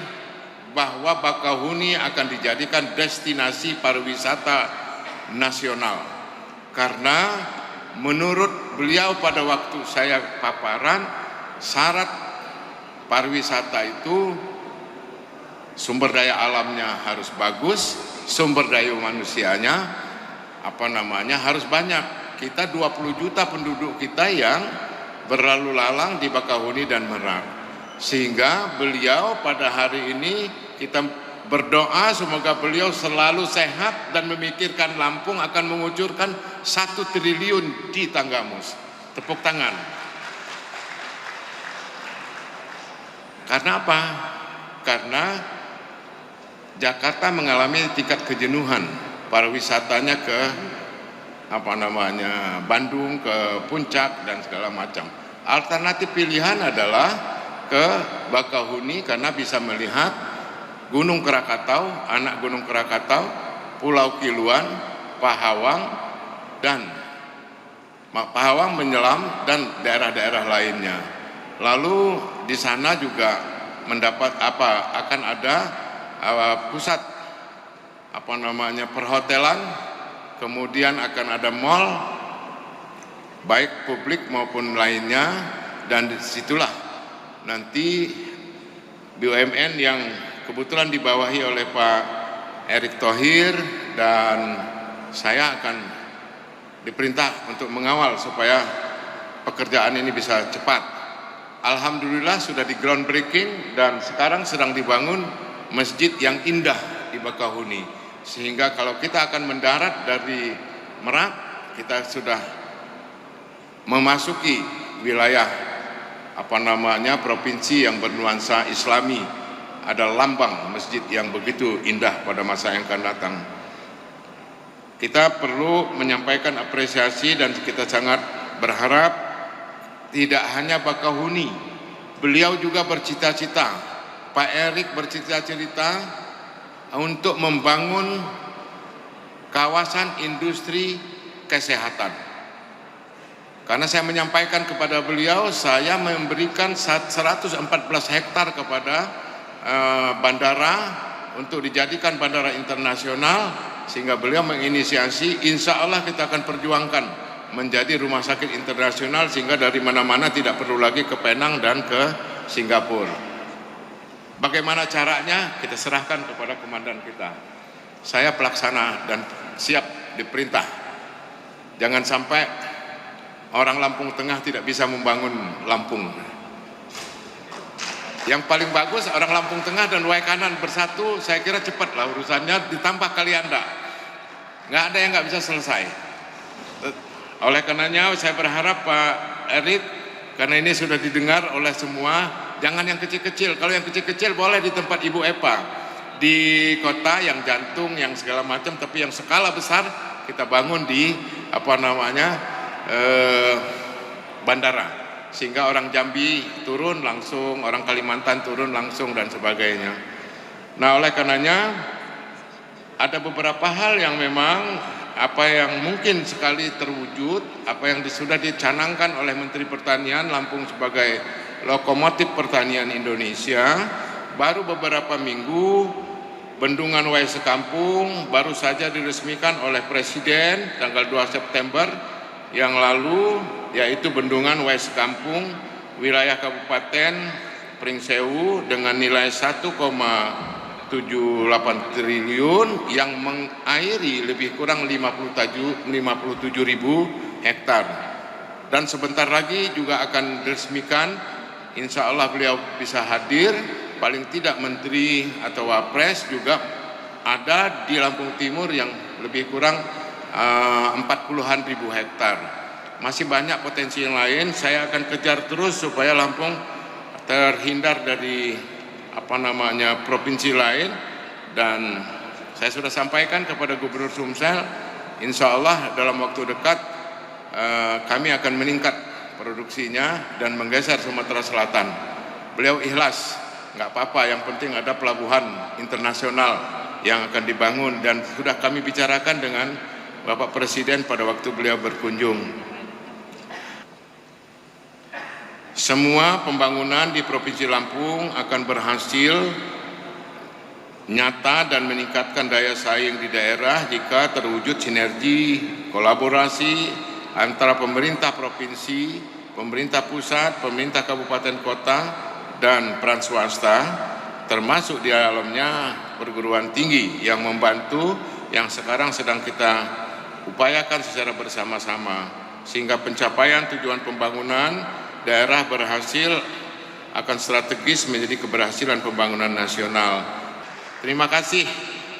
bahwa Bakahuni akan dijadikan destinasi pariwisata nasional, karena menurut beliau pada waktu saya paparan, syarat pariwisata itu sumber daya alamnya harus bagus, sumber daya manusianya harus banyak. Kita 20 juta penduduk kita yang berlalu lalang di Bakahuni dan Merak. Sehingga beliau pada hari ini kita berdoa semoga beliau selalu sehat dan memikirkan Lampung akan mengucurkan 1 triliun di Tanggamus. Tepuk tangan. Karena apa? Karena Jakarta mengalami tingkat kejenuhan pariwisatanya ke Bandung, ke Puncak, dan segala macam. Alternatif pilihan adalah ke Bakahuni, karena bisa melihat Gunung Krakatau, anak Gunung Krakatau, Pulau Kiluan, Pahawang, dan Pahawang menyelam, dan daerah-daerah lainnya. Lalu di sana juga akan ada pusat perhotelan, kemudian akan ada mall baik publik maupun lainnya, dan disitulah nanti BUMN yang kebetulan dibawahi oleh Pak Erick Thohir dan saya akan diperintah untuk mengawal supaya pekerjaan ini bisa cepat. Alhamdulillah sudah di groundbreaking, dan sekarang sedang dibangun masjid yang indah di Bakahuni, sehingga kalau kita akan mendarat dari Merak, kita sudah memasuki wilayah provinsi yang bernuansa Islami, ada lambang masjid yang begitu indah pada masa yang akan datang. Kita perlu menyampaikan apresiasi dan kita sangat berharap tidak hanya Bakahuni, beliau juga bercita-cita, Pak Erik bercita-cita untuk membangun kawasan industri kesehatan. Karena saya menyampaikan kepada beliau, saya memberikan 114 hektar kepada bandara untuk dijadikan bandara internasional, sehingga beliau menginisiasi, insya Allah kita akan perjuangkan menjadi rumah sakit internasional, sehingga dari mana-mana tidak perlu lagi ke Penang dan ke Singapura. Bagaimana caranya? Kita serahkan kepada komandan kita. Saya pelaksana dan siap diperintah. Jangan sampai orang Lampung Tengah tidak bisa membangun Lampung. Yang paling bagus orang Lampung Tengah dan Waikanan bersatu, saya kira cepatlah urusannya, ditambah Kalianda. Nggak ada yang nggak bisa selesai. Oleh karenanya saya berharap Pak Erik, karena ini sudah didengar oleh semua, jangan yang kecil-kecil. Kalau yang kecil-kecil boleh di tempat Ibu Epa, di kota yang jantung, yang segala macam, tapi yang skala besar kita bangun di bandara. Sehingga orang Jambi turun langsung, orang Kalimantan turun langsung dan sebagainya. Nah, oleh karenanya ada beberapa hal yang memang apa yang mungkin sekali terwujud, apa yang sudah dicanangkan oleh Menteri Pertanian, Lampung sebagai lokomotif pertanian Indonesia. Baru beberapa minggu Bendungan Way Sekampung baru saja diresmikan oleh Presiden tanggal 2 September yang lalu, yaitu Bendungan Way Sekampung wilayah Kabupaten Pringsewu dengan nilai 1,78 triliun yang mengairi lebih kurang 57.000 hektar. Dan sebentar lagi juga akan diresmikan, insya Allah beliau bisa hadir, paling tidak Menteri atau Wapres juga ada di Lampung Timur yang lebih kurang 40-an ribu hektar. Masih banyak potensi yang lain, saya akan kejar terus supaya Lampung terhindar dari provinsi lain. Dan saya sudah sampaikan kepada Gubernur Sumsel, insya Allah dalam waktu dekat kami akan meningkat produksinya dan menggeser Sumatera Selatan. Beliau ikhlas, nggak apa-apa, yang penting ada pelabuhan internasional yang akan dibangun, dan sudah kami bicarakan dengan Bapak Presiden pada waktu beliau berkunjung. Semua pembangunan di Provinsi Lampung akan berhasil nyata dan meningkatkan daya saing di daerah jika terwujud sinergi kolaborasi antara pemerintah provinsi, pemerintah pusat, pemerintah kabupaten kota, dan peran swasta, termasuk di dalamnya perguruan tinggi yang membantu, yang sekarang sedang kita upayakan secara bersama-sama, sehingga pencapaian tujuan pembangunan daerah berhasil akan strategis menjadi keberhasilan pembangunan nasional. Terima kasih.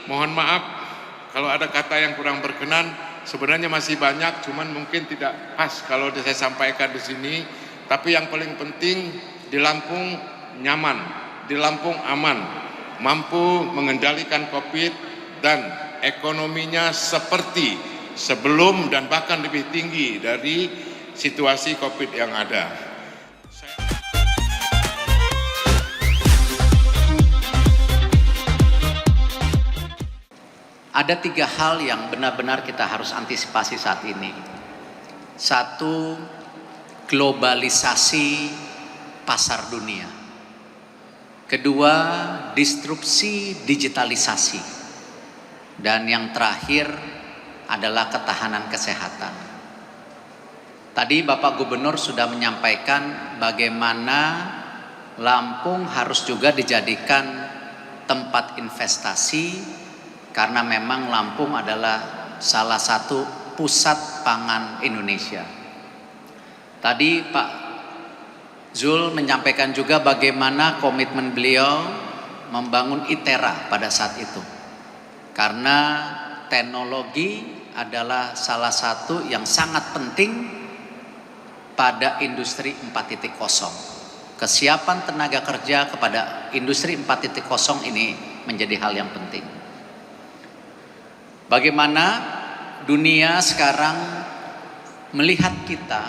Mohon maaf kalau ada kata yang kurang berkenan, sebenarnya masih banyak, cuman mungkin tidak pas kalau saya sampaikan di sini. Tapi yang paling penting, di Lampung nyaman, di Lampung aman, mampu mengendalikan COVID, dan ekonominya seperti sebelum dan bahkan lebih tinggi dari situasi COVID yang ada. Ada 3 hal yang benar-benar kita harus antisipasi saat ini. 1, globalisasi pasar dunia. 2, disrupsi digitalisasi. Dan yang terakhir adalah ketahanan kesehatan. Tadi Bapak Gubernur sudah menyampaikan bagaimana Lampung harus juga dijadikan tempat investasi, karena memang Lampung adalah salah satu pusat pangan Indonesia. Tadi Pak Zul menyampaikan juga bagaimana komitmen beliau membangun ITERA pada saat itu. Karena teknologi adalah salah satu yang sangat penting pada industri 4.0. Kesiapan tenaga kerja kepada industri 4.0 ini menjadi hal yang penting. Bagaimana dunia sekarang melihat kita,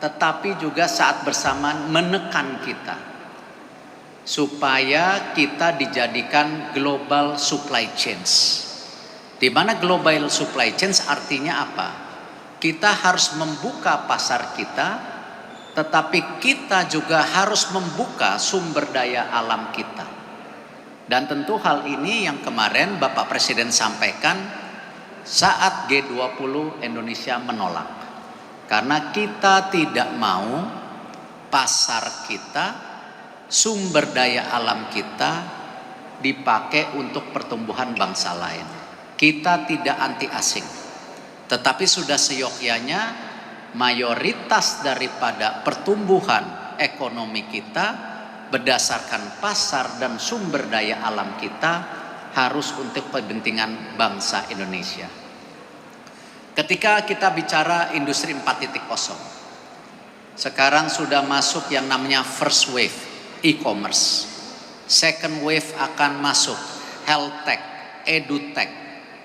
tetapi juga saat bersamaan menekan kita, supaya kita dijadikan global supply chains. Di mana global supply chains artinya apa? Kita harus membuka pasar kita, tetapi kita juga harus membuka sumber daya alam kita. Dan tentu hal ini yang kemarin Bapak Presiden sampaikan saat G20 Indonesia menolak. Karena kita tidak mau pasar kita, sumber daya alam kita dipakai untuk pertumbuhan bangsa lain. Kita tidak anti asing, tetapi sudah seyogyanya mayoritas daripada pertumbuhan ekonomi kita berdasarkan pasar dan sumber daya alam kita harus untuk kepentingan bangsa Indonesia. Ketika kita bicara industri 4.0, sekarang sudah masuk yang namanya first wave e-commerce. Second wave akan masuk health tech, edutech,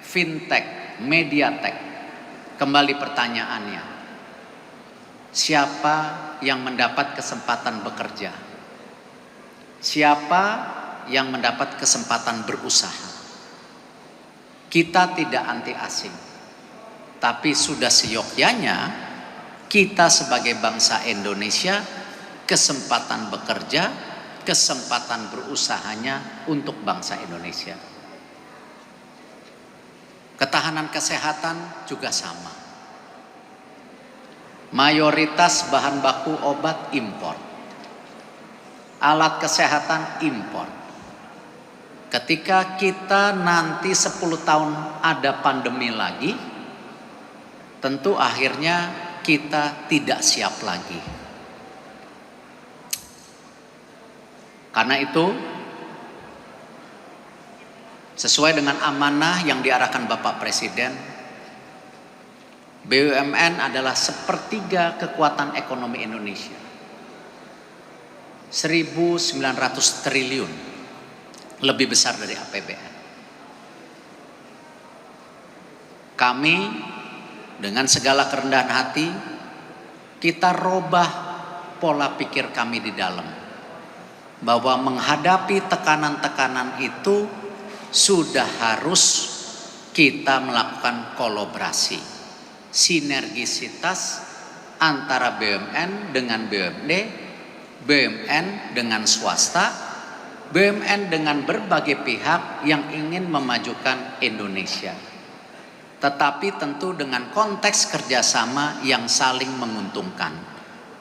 fintech, mediatech. Kembali pertanyaannya, siapa yang mendapat kesempatan bekerja? Siapa yang mendapat kesempatan berusaha? Kita tidak anti asing, tapi sudah seyogyanya kita sebagai bangsa Indonesia kesempatan bekerja, kesempatan berusahanya untuk bangsa Indonesia. Ketahanan kesehatan juga sama. Mayoritas bahan baku obat impor, alat kesehatan impor. Ketika kita nanti 10 tahun ada pandemi lagi, tentu akhirnya kita tidak siap lagi. Karena itu, sesuai dengan amanah yang diarahkan Bapak Presiden, BUMN adalah sepertiga kekuatan ekonomi Indonesia. 1.900 triliun, lebih besar dari APBN. Kami dengan segala kerendahan hati, kita robah pola pikir kami di dalam, bahwa menghadapi tekanan-tekanan itu sudah harus kita melakukan kolaborasi, sinergisitas antara BUMN dengan BUMD, BUMN dengan swasta, BUMN dengan berbagai pihak yang ingin memajukan Indonesia. Tetapi tentu dengan konteks kerjasama yang saling menguntungkan,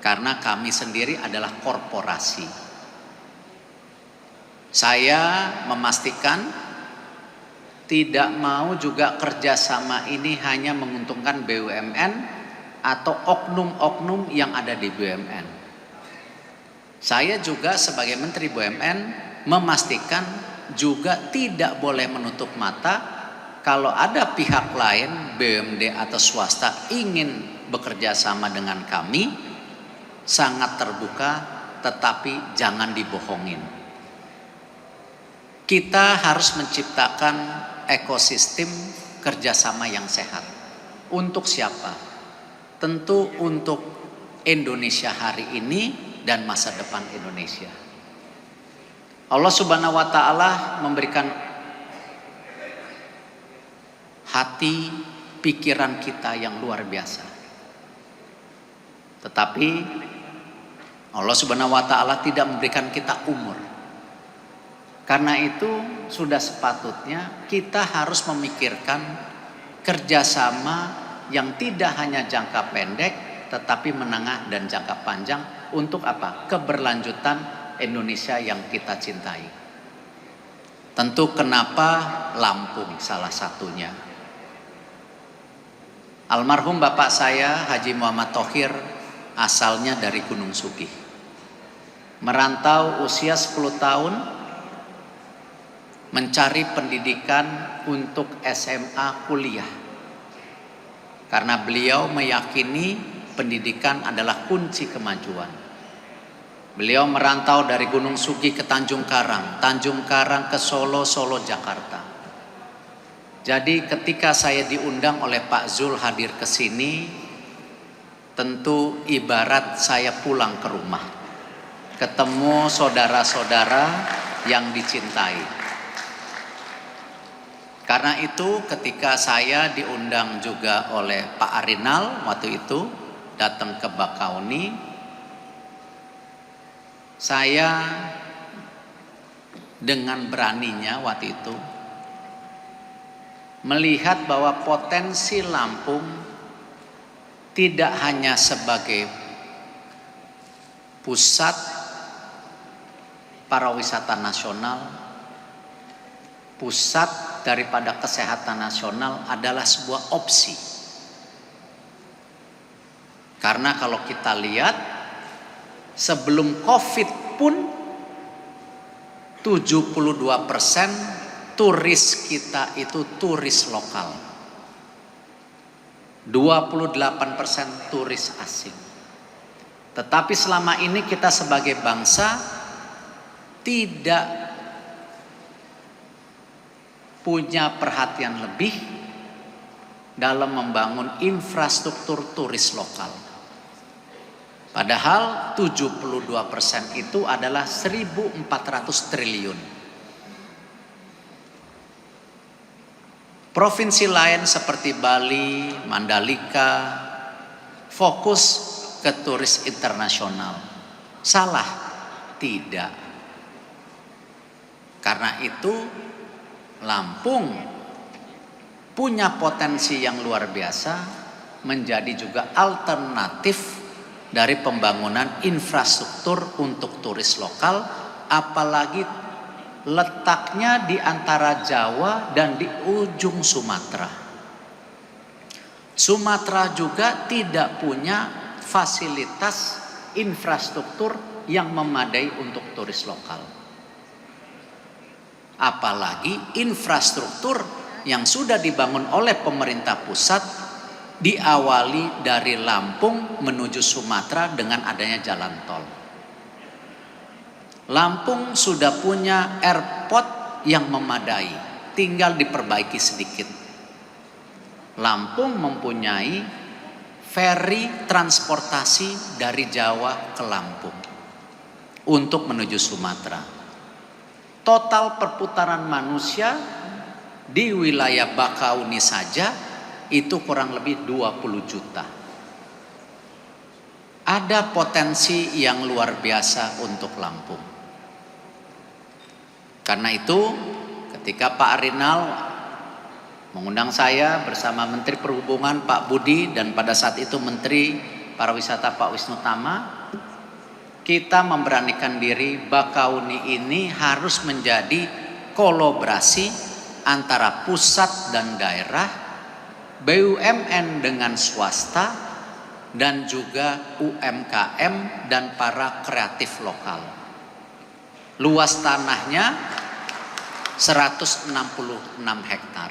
karena kami sendiri adalah korporasi. Saya memastikan tidak mau juga kerjasama ini hanya menguntungkan BUMN atau oknum-oknum yang ada di BUMN. Saya juga sebagai Menteri BUMN memastikan juga tidak boleh menutup mata kalau ada pihak lain, BUMD atau swasta ingin bekerja sama dengan kami, sangat terbuka, tetapi jangan dibohongin. Kita harus menciptakan ekosistem kerjasama yang sehat. Untuk siapa? Tentu untuk Indonesia hari ini dan masa depan Indonesia. Allah Subhanahu wa Ta'ala memberikan hati, pikiran kita yang luar biasa. Tetapi Allah Subhanahu wa Ta'ala tidak memberikan kita umur. Karena itu sudah sepatutnya kita harus memikirkan kerjasama yang tidak hanya jangka pendek, tetapi menengah dan jangka panjang. Untuk apa? Keberlanjutan Indonesia yang kita cintai. Tentu kenapa Lampung salah satunya. Almarhum bapak saya Haji Muhammad Thohir asalnya dari Gunung Sugih. Merantau usia 10 tahun mencari pendidikan untuk SMA kuliah. Karena beliau meyakini pendidikan adalah kunci kemajuan. Beliau merantau dari Gunung Sugi ke Tanjung Karang, Tanjung Karang ke Solo, Solo Jakarta. Jadi ketika saya diundang oleh Pak Zul hadir ke sini, tentu ibarat saya pulang ke rumah, ketemu saudara-saudara yang dicintai. Karena itu ketika saya diundang juga oleh Pak Arinal waktu itu datang ke Bakauni, saya dengan beraninya waktu itu melihat bahwa potensi Lampung tidak hanya sebagai pusat pariwisata nasional, pusat daripada kesehatan nasional adalah sebuah opsi. Karena kalau kita lihat sebelum Covid pun 72% turis kita itu turis lokal, 28% turis asing. Tetapi selama ini kita sebagai bangsa tidak punya perhatian lebih dalam membangun infrastruktur turis lokal. Padahal 72% itu adalah 1.400 triliun. Provinsi lain seperti Bali, Mandalika fokus ke turis internasional. Salah? Tidak. Karena itu Lampung punya potensi yang luar biasa menjadi juga alternatif dari pembangunan infrastruktur untuk turis lokal, apalagi letaknya di antara Jawa dan di ujung Sumatera. Sumatera juga tidak punya fasilitas infrastruktur yang memadai untuk turis lokal. Apalagi infrastruktur yang sudah dibangun oleh pemerintah pusat diawali dari Lampung menuju Sumatera dengan adanya jalan tol. Lampung sudah punya airport yang memadai, tinggal diperbaiki sedikit. Lampung mempunyai ferry transportasi dari Jawa ke Lampung untuk menuju Sumatera. Total perputaran manusia di wilayah Bakauni saja itu kurang lebih 20 juta. Ada potensi yang luar biasa untuk Lampung. Karena itu ketika Pak Arinal mengundang saya bersama Menteri Perhubungan Pak Budi dan pada saat itu Menteri Pariwisata Pak Wisnu Tama, kita memberanikan diri Bakauni ini harus menjadi kolaborasi antara pusat dan daerah, BUMN dengan swasta, dan juga UMKM dan para kreatif lokal. Luas tanahnya 166 hektar.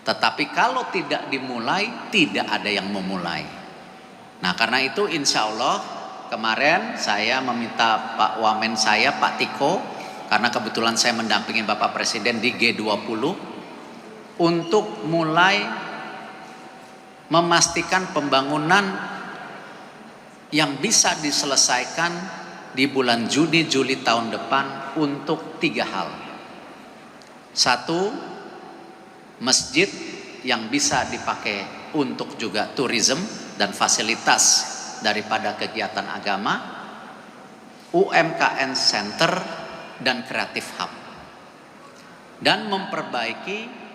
Tetapi kalau tidak dimulai, tidak ada yang memulai. Nah karena itu insya Allah kemarin saya meminta Pak Wamen saya, Pak Tiko, karena kebetulan saya mendampingi Bapak Presiden di G20 untuk mulai memastikan pembangunan yang bisa diselesaikan di bulan Juni Juli tahun depan untuk 3 hal. 1, masjid yang bisa dipakai untuk juga tourism dan fasilitas daripada kegiatan agama, UMKM Center dan Creative Hub, dan memperbaiki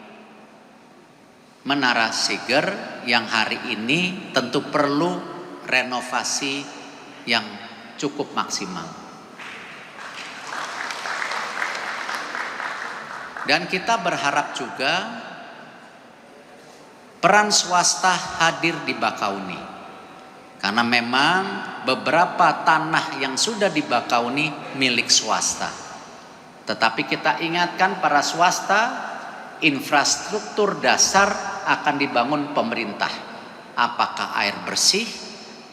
Menara Siger yang hari ini tentu perlu renovasi yang cukup maksimal. Dan kita berharap juga peran swasta hadir di Bakauni. Karena memang beberapa tanah yang sudah di Bakauni milik swasta. Tetapi kita ingatkan para swasta, infrastruktur dasar akan dibangun pemerintah. Apakah air bersih,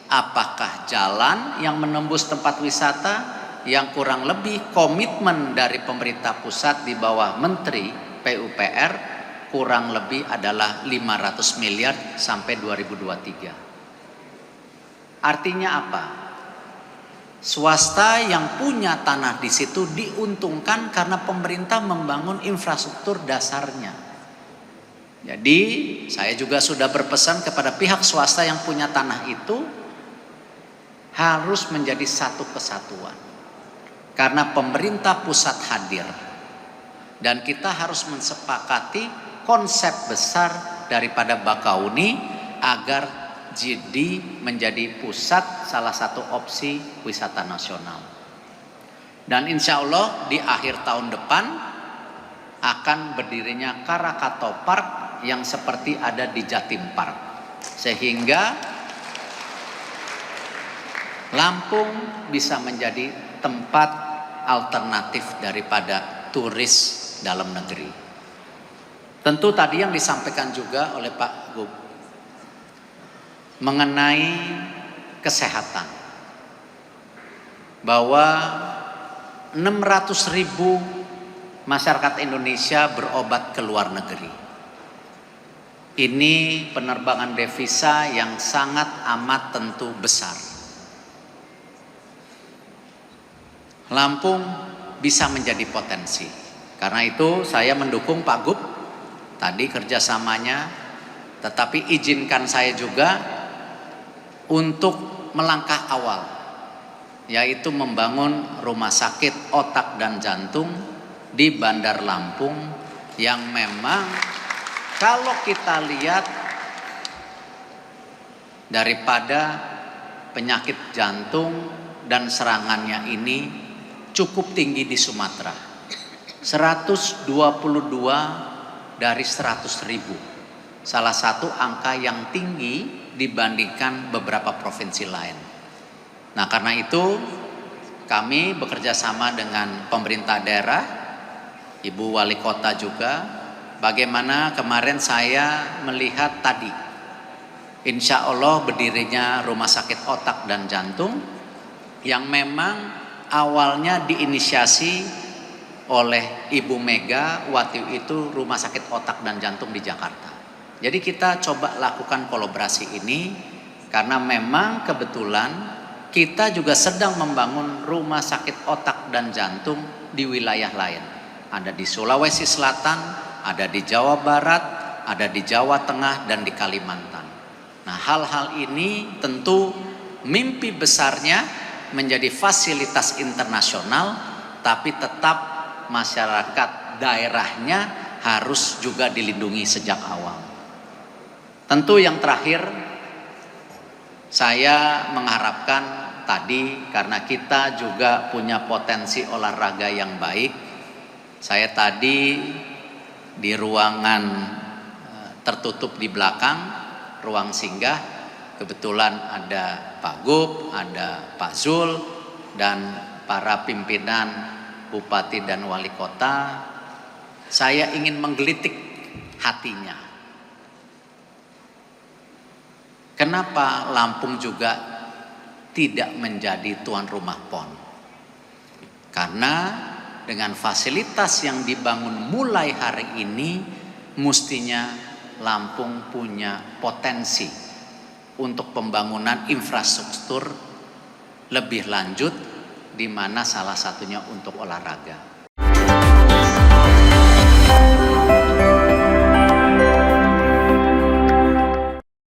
Apakah jalan yang menembus tempat wisata yang kurang lebih komitmen dari pemerintah pusat di bawah Menteri PUPR kurang lebih adalah 500 miliar sampai 2023. Artinya apa? Swasta yang punya tanah di situ diuntungkan karena pemerintah membangun infrastruktur dasarnya. Jadi saya juga sudah berpesan kepada pihak swasta yang punya tanah itu harus menjadi satu kesatuan. Karena pemerintah pusat hadir. Dan kita harus mensepakati konsep besar daripada Bakauni agar jadi menjadi pusat salah satu opsi wisata nasional. Dan insya Allah di akhir tahun depan akan berdirinya Karakato Park yang seperti ada di Jatim Park. Sehingga Lampung bisa menjadi tempat alternatif daripada turis dalam negeri. Tentu tadi yang disampaikan juga oleh Pak Gub mengenai kesehatan, bahwa 600.000 masyarakat Indonesia berobat ke luar negeri. Ini penerbangan devisa yang sangat amat tentu besar. Lampung bisa menjadi potensi. Karena itu saya mendukung Pak Gub tadi kerjasamanya, tetapi izinkan saya juga untuk melangkah awal, yaitu membangun rumah sakit otak dan jantung di Bandar Lampung yang memang kalau kita lihat daripada penyakit jantung dan serangannya ini cukup tinggi di Sumatera, 122 dari 100.000, salah satu angka yang tinggi dibandingkan beberapa provinsi lain. Nah karena itu kami bekerja sama dengan pemerintah daerah, Ibu Wali Kota juga, bagaimana kemarin saya melihat tadi, insya Allah berdirinya rumah sakit otak dan jantung yang memang awalnya diinisiasi oleh Ibu Mega waktu itu rumah sakit otak dan jantung di Jakarta. Jadi kita coba lakukan kolaborasi ini karena memang kebetulan kita juga sedang membangun rumah sakit otak dan jantung di wilayah lain. Ada di Sulawesi Selatan, ada di Jawa Barat, ada di Jawa Tengah dan di Kalimantan. Nah, hal-hal ini tentu mimpi besarnya menjadi fasilitas internasional, tapi tetap masyarakat daerahnya harus juga dilindungi sejak awal. Tentu yang terakhir, saya mengharapkan tadi karena kita juga punya potensi olahraga yang baik. Saya tadi di ruangan tertutup di belakang, ruang singgah, kebetulan ada Pak Gub, ada Pak Zul, dan para pimpinan Bupati dan Wali Kota. Saya ingin menggelitik hatinya. Kenapa Lampung juga tidak menjadi tuan rumah PON? Karena dengan fasilitas yang dibangun mulai hari ini, mestinya Lampung punya potensi untuk pembangunan infrastruktur lebih lanjut, di mana salah satunya untuk olahraga.